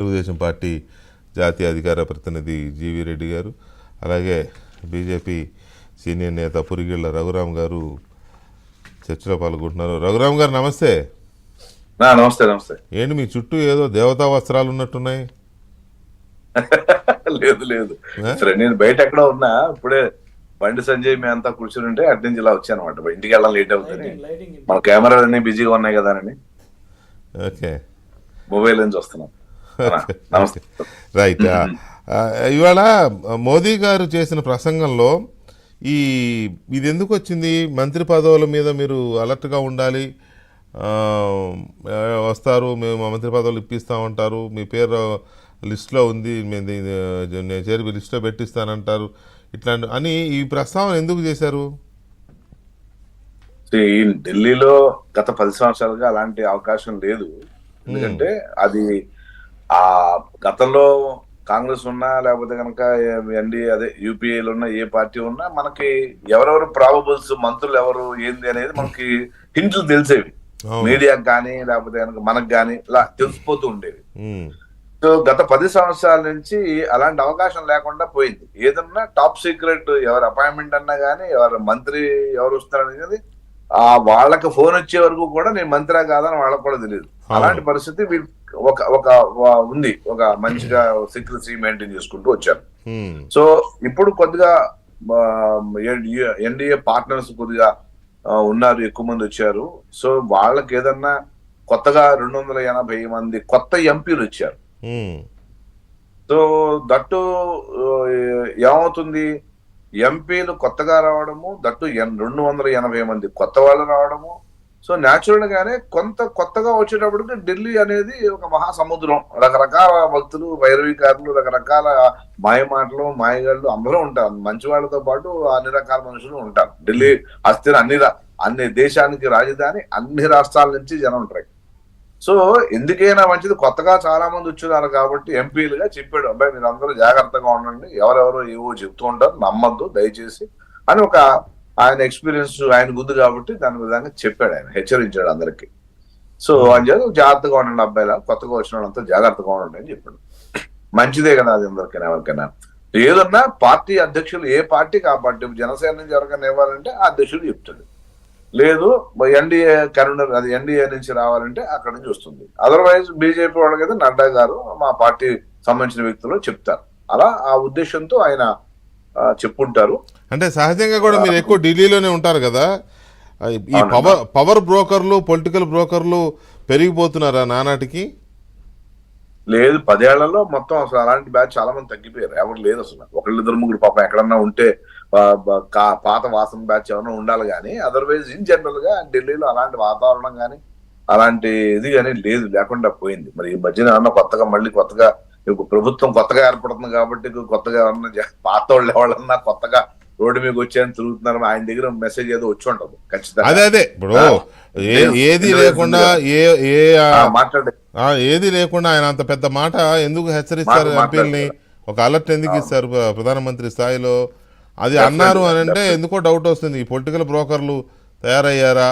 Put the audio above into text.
Telugu Desam party జాతీయ అధికార ప్రతినిధి జీవీ రెడ్డి గారు, అలాగే బీజేపీ సీనియర్ నేత పురిగిళ్ళ రఘురామ్ గారు చర్చలో పాల్గొంటున్నారు. రఘురామ్ గారు నమస్తే. నమస్తే. నమస్తే. ఏంటి మీ చుట్టూ ఏదో దేవతా వస్త్రాలు ఉన్నట్టున్నాయి? లేదు లేదు సరే, నేను బయట ఎక్కడో ఉన్నా. ఇప్పుడే బండి సంజయ్ మీ అంతా కూర్చుని ఉంటే అటు నుంచి ఇలా వచ్చాను అనమాట. ఇంటికి వెళ్ళాలి, లేట్ అవుతుంది. మన కెమెరాలు అన్ని బిజీగా ఉన్నాయి కదా అని ఓకే మొబైల్ నుంచి వస్తున్నాం. నమస్తే. రైట్. ఇవాళ మోదీ గారు చేసిన ప్రసంగంలో ఇది ఎందుకు వచ్చింది, మంత్రి పదవుల మీద మీరు అలర్ట్గా ఉండాలి, వస్తారు మేము మంత్రి పదవులు ఇప్పిస్తామంటారు, మీ పేరు లిస్టులో ఉంది, నేను చేరి లిస్టులో పెట్టిస్తానంటారు, ఇట్లాంటి అని ఈ ప్రస్తావన ఎందుకు చేశారు? ఢిల్లీలో గత 10 సంవత్సరాలుగా అలాంటి అవకాశం లేదు. ఎందుకంటే అది ఆ గతంలో కాంగ్రెస్ ఉన్నా లేకపోతే కనుక ఎన్డీఏ అదే యూపీఏలో ఉన్న ఏ పార్టీ ఉన్నా మనకి ఎవరెవరు ప్రాబబుల్స్ మంత్రులు ఎవరు ఏంది అనేది మనకి హింట్లు తెలిసేవి. మీడియాకి కానీ లేకపోతే కనుక మనకు కానీ ఇలా తెలిసిపోతూ ఉండేవి. సో గత 10 సంవత్సరాల నుంచి అలాంటి అవకాశం లేకుండా పోయింది. ఏదన్నా టాప్ సీక్రెట్ ఎవరు అపాయింట్మెంట్ అన్నా కానీ ఎవరు మంత్రి ఎవరు వస్తారనేది వాళ్ళకి ఫోన్ వచ్చే వరకు కూడా నేను మంత్రా కాదని వాళ్ళకి కూడా తెలియదు. అలాంటి పరిస్థితి ఒక ఉంది. ఒక మంచిగా సీక్రెసీ మెయింటైన్ చేసుకుంటూ వచ్చారు. సో ఇప్పుడు కొద్దిగా ఎన్డీఏ పార్ట్నర్స్ కొద్దిగా ఉన్నారు, ఎక్కువ మంది వచ్చారు. సో వాళ్ళకి ఏదన్నా కొత్తగా 280 మంది కొత్త ఎంపీలు వచ్చారు. సో దట్టు ఏమవుతుంది, ఎంపీలు కొత్తగా రావడము, దట్టు 280 మంది కొత్త వాళ్ళు రావడము. సో న్యాచురల్ గానే కొత్తగా వచ్చేటప్పటికి ఢిల్లీ అనేది ఒక మహాసముద్రం. రకరకాల భక్తులు, వైరవీకారులు, రకరకాల మాయమాటలు, మాయగాళ్ళు అందరూ ఉంటారు. మంచి వాళ్ళతో పాటు అన్ని రకాల మనుషులు ఉంటారు. ఢిల్లీ అస్థిర అన్ని దేశానికి రాజధాని, అన్ని రాష్ట్రాల నుంచి జనం ఉంటారు. సో ఎందుకైనా మంచిది, కొత్తగా చాలా మంది వచ్చున్నారు కాబట్టి ఎంపీలుగా చెప్పాడు, అబ్బాయి మీరు అందరూ జాగ్రత్తగా ఉండండి, ఎవరెవరో ఏవో చెప్తూ ఉంటారు, నమ్మద్దు దయచేసి అని ఒక ఆయన ఎక్స్పీరియన్స్ ఆయన గుద్దు కాబట్టి దాని విధంగా చెప్పాడు. ఆయన హెచ్చరించాడు అందరికి. సో అని చెప్పి జాగ్రత్తగా ఉండండి అబ్బాయిలా, కొత్తగా వచ్చిన వాళ్ళంతా జాగ్రత్తగా ఉండండి అని చెప్పాడు. మంచిదే కదా అది అందరికైనా ఎవరికైనా. ఏదన్నా పార్టీ అధ్యక్షులు ఏ పార్టీకి ఆ పార్టీ, జనసేన నుంచి ఎవరికైనా ఇవ్వాలంటే ఆ అధ్యక్షుడు చెప్తాడు, లేదు ఎన్డీఏ కన్వీనర్ అది ఎన్డీఏ నుంచి రావాలంటే అక్కడ నుంచి వస్తుంది. అదర్వైజ్ బీజేపీ వాళ్ళకైతే నడ్డా గారు మా పార్టీ సంబంధించిన వ్యక్తులు చెప్తారు. అలా ఆ ఉద్దేశంతో ఆయన చెప్పుంటారు. అంటే సహజంగా కూడా మీరు ఎక్కువ ఢిల్లీలోనే ఉంటారు కదా, ఈ పవర్ బ్రోకర్లు, పొలిటికల్ బ్రోకర్లు పెరిగిపోతున్నారా నానాటికి? లేదు, 10 ఏళ్లలో మొత్తం అసలు అలాంటి బ్యాచ్ చాలా మంది తగ్గిపోయారు. ఎవరు లేదు అసలు. ఒకళ్ళిద్దరు ముగ్గురు పాపం ఎక్కడన్నా ఉంటే పాత వాసన బ్యాచ్ ఎవరైనా ఉండాలి కానీ అదర్వైజ్ ఇన్ జనరల్ గా ఢిల్లీలో అలాంటి వాతావరణం కానీ అలాంటి ఇది కానీ లేకుండా పోయింది. మరి ఈ మధ్యన ఏమన్నా కొత్తగా ప్రభుత్వం కొత్తగా ఏర్పడుతుంది కాబట్టి కొత్తగా ఏమన్నా పాత వాళ్ళు ఎవరన్నా కొత్తగా రోడ్డు మీద వచ్చాయని తిరుగుతున్నారు, ఆయన దగ్గర మెసేజ్ ఏదో వచ్చి ఉంటుంది ఖచ్చితంగా. అదే ఇప్పుడు ఏది లేకుండా ఆయన అంత పెద్ద మాట ఎందుకు హెచ్చరిస్తారు ఎంపీల్ని? ఒక అలర్ట్ ఎందుకు ఇస్తారు ప్రధానమంత్రి స్థాయిలో? అది అన్నారు అని అంటే ఎందుకో డౌట్ వస్తుంది, ఈ పొలిటికల్ బ్రోకర్లు తయారయ్యారా